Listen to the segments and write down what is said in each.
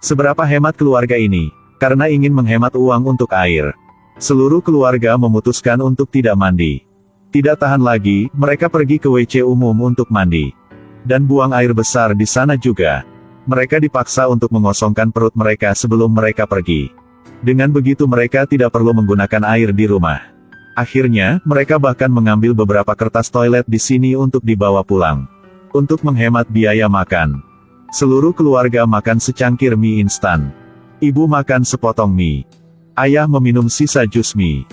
Seberapa hemat keluarga ini? Karena ingin menghemat uang untuk air. Seluruh keluarga memutuskan untuk tidak mandi. Tidak tahan lagi, mereka pergi ke WC umum untuk mandi. Dan buang air besar di sana juga. Mereka dipaksa untuk mengosongkan perut mereka sebelum mereka pergi. Dengan begitu mereka tidak perlu menggunakan air di rumah. Akhirnya, mereka bahkan mengambil beberapa kertas toilet di sini untuk dibawa pulang. Untuk menghemat biaya makan. Seluruh keluarga makan secangkir mie instan. Ibu makan sepotong mie. Ayah meminum sisa jus mie.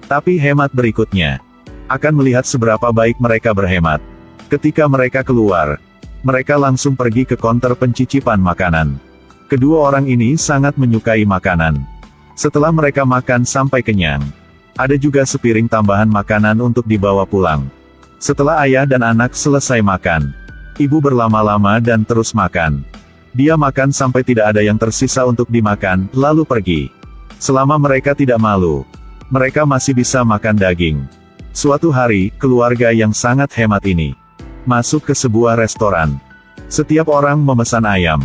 Tapi hemat berikutnya. Akan melihat seberapa baik mereka berhemat. Ketika mereka keluar, mereka langsung pergi ke konter pencicipan makanan. Kedua orang ini sangat menyukai makanan. Setelah mereka makan sampai kenyang, ada juga sepiring tambahan makanan untuk dibawa pulang. Setelah ayah dan anak selesai makan, ibu berlama-lama dan terus makan. Dia makan sampai tidak ada yang tersisa untuk dimakan, lalu pergi. Selama mereka tidak malu, mereka masih bisa makan daging. Suatu hari, keluarga yang sangat hemat ini masuk ke sebuah restoran. Setiap orang memesan ayam.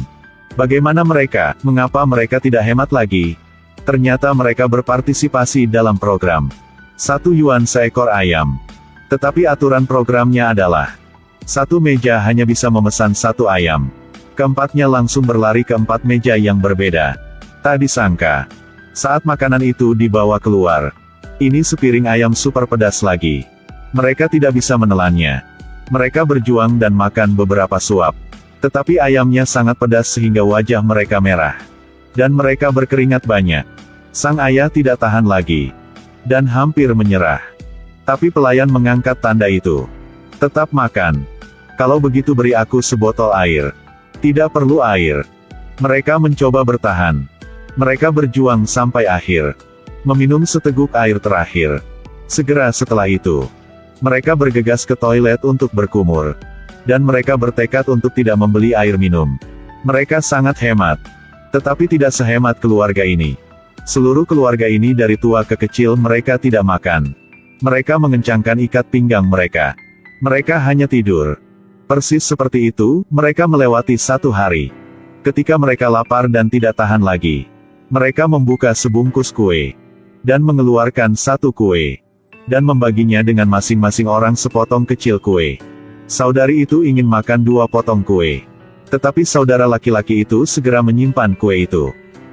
Bagaimana mereka? Mengapa mereka tidak hemat lagi? Ternyata mereka berpartisipasi dalam program 1 yuan seekor ayam. Tetapi aturan programnya adalah satu meja hanya bisa memesan 1 ayam. Keempatnya langsung berlari ke 4 meja yang berbeda. Tak disangka, saat makanan itu dibawa keluar, ini sepiring ayam super pedas lagi. Mereka tidak bisa menelannya. Mereka berjuang dan makan beberapa suap. Tetapi ayamnya sangat pedas sehingga wajah mereka merah. Dan mereka berkeringat banyak. Sang ayah tidak tahan lagi. Dan hampir menyerah. Tapi pelayan mengangkat tanda itu. Tetap makan. Kalau begitu beri aku sebotol air. Tidak perlu air. Mereka mencoba bertahan. Mereka berjuang sampai akhir. Meminum seteguk air terakhir. Segera setelah itu, mereka bergegas ke toilet untuk berkumur. Dan mereka bertekad untuk tidak membeli air minum. Mereka sangat hemat. Tetapi tidak sehemat keluarga ini. Seluruh keluarga ini dari tua ke kecil mereka tidak makan. Mereka mengencangkan ikat pinggang mereka. Mereka hanya tidur. Persis seperti itu, mereka melewati 1 hari. Ketika mereka lapar dan tidak tahan lagi, mereka membuka sebungkus kue. Dan mengeluarkan 1 kue. Dan membaginya dengan masing-masing orang sepotong kecil kue. Saudari itu ingin makan 2 potong kue. Tetapi saudara laki-laki itu segera menyimpan kue itu.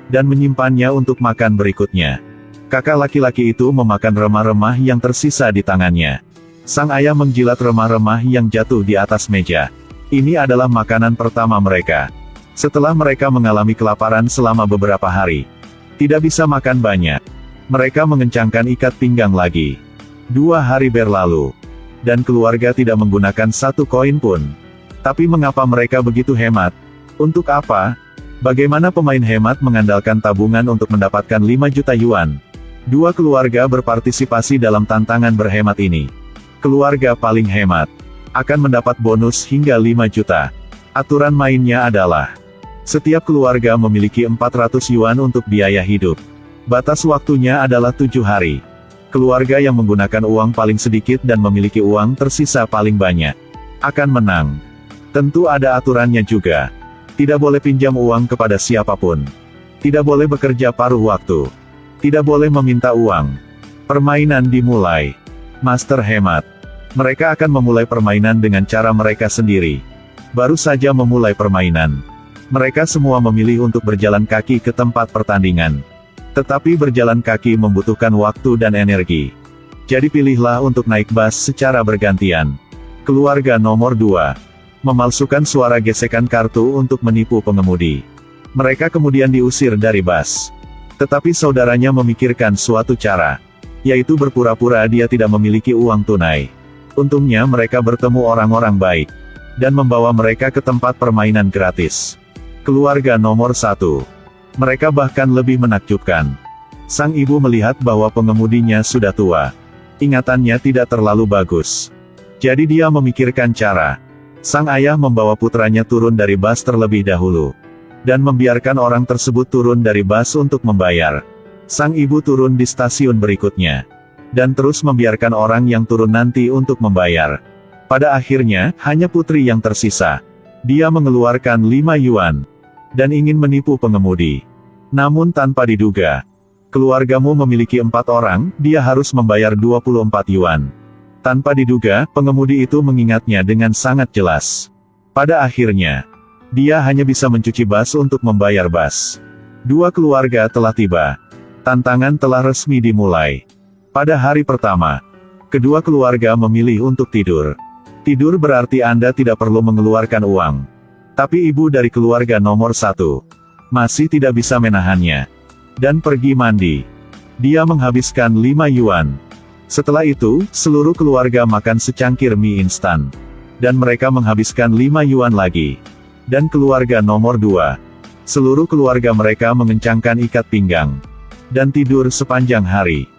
Dan menyimpannya untuk makan berikutnya. Kakak laki-laki itu memakan remah-remah yang tersisa di tangannya. Sang ayah menjilat remah-remah yang jatuh di atas meja. Ini adalah makanan pertama mereka. Setelah mereka mengalami kelaparan selama beberapa hari, tidak bisa makan banyak, mereka mengencangkan ikat pinggang lagi. 2 hari berlalu, dan keluarga tidak menggunakan 1 koin pun. Tapi mengapa mereka begitu hemat? Untuk apa? Bagaimana pemain hemat mengandalkan tabungan untuk mendapatkan 5 juta yuan? 2 keluarga berpartisipasi dalam tantangan berhemat ini. Keluarga paling hemat akan mendapat bonus hingga 5 juta. Aturan mainnya adalah setiap keluarga memiliki 400 yuan untuk biaya hidup. Batas waktunya adalah 7 hari. Keluarga yang menggunakan uang paling sedikit dan memiliki uang tersisa paling banyak akan menang. Tentu ada aturannya juga. Tidak boleh pinjam uang kepada siapapun. Tidak boleh bekerja paruh waktu. Tidak boleh meminta uang. Permainan dimulai. Master hemat. Mereka akan memulai permainan dengan cara mereka sendiri. Baru saja memulai permainan, mereka semua memilih untuk berjalan kaki ke tempat pertandingan. Tetapi berjalan kaki membutuhkan waktu dan energi. Jadi pilihlah untuk naik bus secara bergantian. Keluarga nomor 2. Memalsukan suara gesekan kartu untuk menipu pengemudi. Mereka kemudian diusir dari bus. Tetapi saudaranya memikirkan suatu cara. Yaitu berpura-pura dia tidak memiliki uang tunai. Untungnya mereka bertemu orang-orang baik. Dan membawa mereka ke tempat permainan gratis. Keluarga nomor 1. Mereka bahkan lebih menakjubkan. Sang ibu melihat bahwa pengemudinya sudah tua. Ingatannya tidak terlalu bagus. Jadi dia memikirkan cara. Sang ayah membawa putranya turun dari bus terlebih dahulu. Dan membiarkan orang tersebut turun dari bus untuk membayar. Sang ibu turun di stasiun berikutnya. Dan terus membiarkan orang yang turun nanti untuk membayar. Pada akhirnya, hanya putri yang tersisa. Dia mengeluarkan 5 yuan. dan ingin menipu pengemudi. Namun tanpa diduga, keluargamu memiliki 4 orang, dia harus membayar 24 yuan. Tanpa diduga, pengemudi itu mengingatnya dengan sangat jelas. Pada akhirnya, dia hanya bisa mencuci bas untuk membayar bas. 2 keluarga telah tiba. Tantangan telah resmi dimulai. Pada hari pertama, kedua keluarga memilih untuk tidur. Tidur berarti Anda tidak perlu mengeluarkan uang. Tapi ibu dari keluarga nomor 1 masih tidak bisa menahannya dan pergi mandi. Dia menghabiskan 5 yuan. Setelah itu, seluruh keluarga makan secangkir mie instan. Dan mereka menghabiskan 5 yuan lagi. Dan keluarga nomor 2. Seluruh keluarga mereka mengencangkan ikat pinggang. Dan tidur sepanjang hari.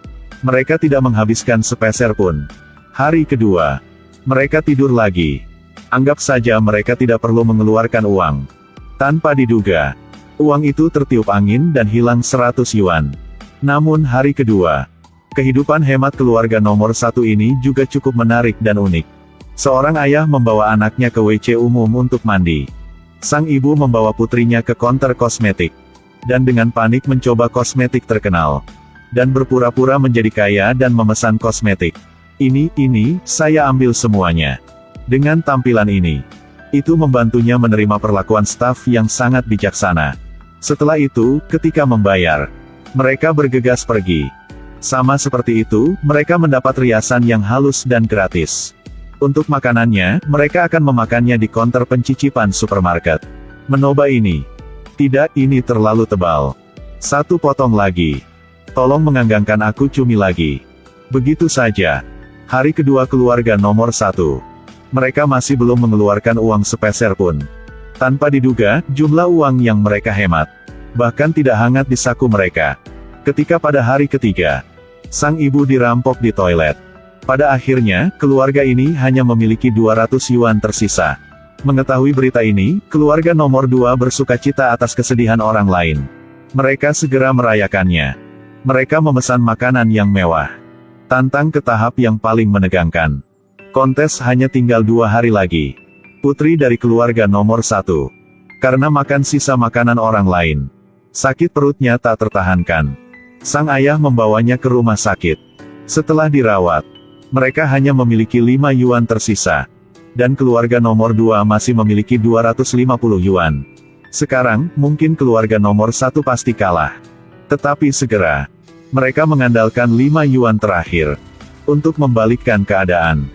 Mereka tidak menghabiskan sepeser pun. Hari kedua, mereka tidur lagi. Anggap saja mereka tidak perlu mengeluarkan uang. Tanpa diduga, uang itu tertiup angin dan hilang 100 yuan. Namun hari kedua, kehidupan hemat keluarga nomor 1 ini juga cukup menarik dan unik. Seorang ayah membawa anaknya ke WC umum untuk mandi. Sang ibu membawa putrinya ke konter kosmetik. Dan dengan panik mencoba kosmetik terkenal. Dan berpura-pura menjadi kaya dan memesan kosmetik. Ini, saya ambil semuanya. Dengan tampilan ini, itu membantunya menerima perlakuan staf yang sangat bijaksana. Setelah itu, ketika membayar, mereka bergegas pergi. Sama seperti itu, mereka mendapat riasan yang halus dan gratis. Untuk makanannya, mereka akan memakannya di konter pencicipan supermarket. Mencoba ini. Tidak, ini terlalu tebal. 1 potong lagi. Tolong menganggangkan aku cumi lagi. Begitu saja. Hari kedua keluarga nomor 1. Mereka masih belum mengeluarkan uang sepeser pun. Tanpa diduga, jumlah uang yang mereka hemat bahkan tidak hangat di saku mereka. Ketika pada hari ketiga, sang ibu dirampok di toilet. Pada akhirnya, keluarga ini hanya memiliki 200 yuan tersisa. Mengetahui berita ini, keluarga nomor 2 bersukacita atas kesedihan orang lain. Mereka segera merayakannya. Mereka memesan makanan yang mewah. Tantang ke tahap yang paling menegangkan. Kontes hanya tinggal 2 hari lagi. Putri dari keluarga nomor 1. Karena makan sisa makanan orang lain, sakit perutnya tak tertahankan. Sang ayah membawanya ke rumah sakit. Setelah dirawat, mereka hanya memiliki 5 yuan tersisa. Dan keluarga nomor 2 masih memiliki 250 yuan. Sekarang, mungkin keluarga nomor 1 pasti kalah. Tetapi segera, mereka mengandalkan 5 yuan terakhir untuk membalikkan keadaan.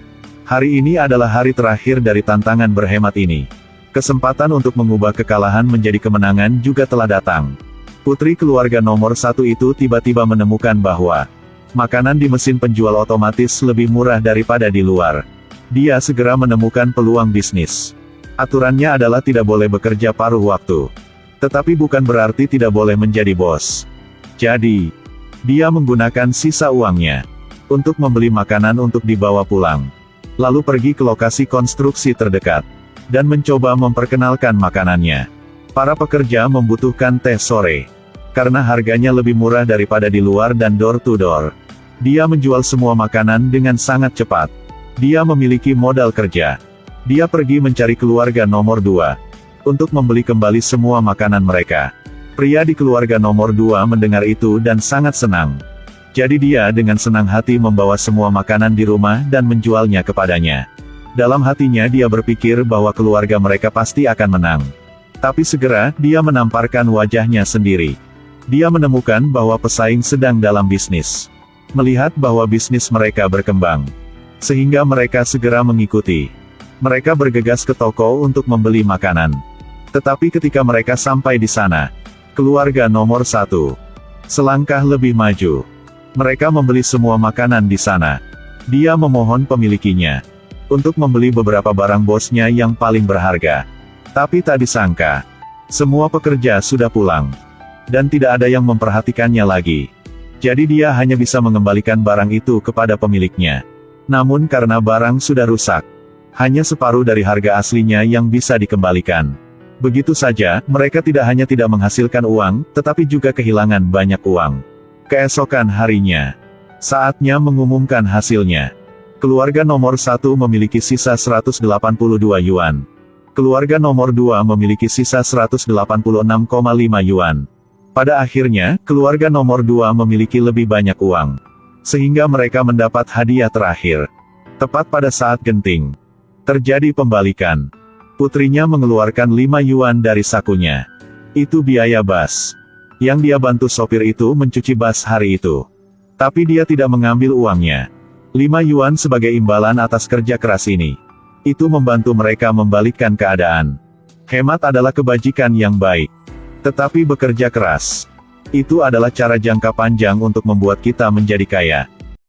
Hari ini adalah hari terakhir dari tantangan berhemat ini. Kesempatan untuk mengubah kekalahan menjadi kemenangan juga telah datang. Putri keluarga nomor 1 itu tiba-tiba menemukan bahwa makanan di mesin penjual otomatis lebih murah daripada di luar. Dia segera menemukan peluang bisnis. Aturannya adalah tidak boleh bekerja paruh waktu. Tetapi bukan berarti tidak boleh menjadi bos. Jadi, dia menggunakan sisa uangnya untuk membeli makanan untuk dibawa pulang. Lalu pergi ke lokasi konstruksi terdekat dan mencoba memperkenalkan makanannya. Para pekerja membutuhkan teh sore karena harganya lebih murah daripada di luar dan door to door. Dia menjual semua makanan dengan sangat cepat. Dia memiliki modal kerja. Dia pergi mencari keluarga nomor 2 untuk membeli kembali semua makanan mereka. Pria di keluarga nomor 2 mendengar itu dan sangat senang. Jadi dia dengan senang hati membawa semua makanan di rumah dan menjualnya kepadanya. Dalam hatinya dia berpikir bahwa keluarga mereka pasti akan menang. Tapi segera, dia menamparkan wajahnya sendiri. Dia menemukan bahwa pesaing sedang dalam bisnis. Melihat bahwa bisnis mereka berkembang. Sehingga mereka segera mengikuti. Mereka bergegas ke toko untuk membeli makanan. Tetapi ketika mereka sampai di sana, keluarga nomor 1 selangkah lebih maju. Mereka membeli semua makanan di sana. Dia memohon pemilikinya untuk membeli beberapa barang bosnya yang paling berharga. Tapi tak disangka, semua pekerja sudah pulang. Dan tidak ada yang memperhatikannya lagi. Jadi dia hanya bisa mengembalikan barang itu kepada pemiliknya. Namun karena barang sudah rusak, hanya separuh dari harga aslinya yang bisa dikembalikan. Begitu saja, mereka tidak hanya tidak menghasilkan uang, tetapi juga kehilangan banyak uang. Keesokan harinya, saatnya mengumumkan hasilnya. Keluarga nomor 1 memiliki sisa 182 yuan. Keluarga nomor 2 memiliki sisa 186,5 yuan. Pada akhirnya, keluarga nomor 2 memiliki lebih banyak uang. Sehingga mereka mendapat hadiah terakhir. Tepat pada saat genting. Terjadi pembalikan. Putrinya mengeluarkan 5 yuan dari sakunya. Itu biaya bas. Yang dia bantu sopir itu mencuci bas hari itu. Tapi dia tidak mengambil uangnya. 5 yuan sebagai imbalan atas kerja keras ini. Itu membantu mereka membalikkan keadaan. Hemat adalah kebajikan yang baik. Tetapi bekerja keras. Itu adalah cara jangka panjang untuk membuat kita menjadi kaya.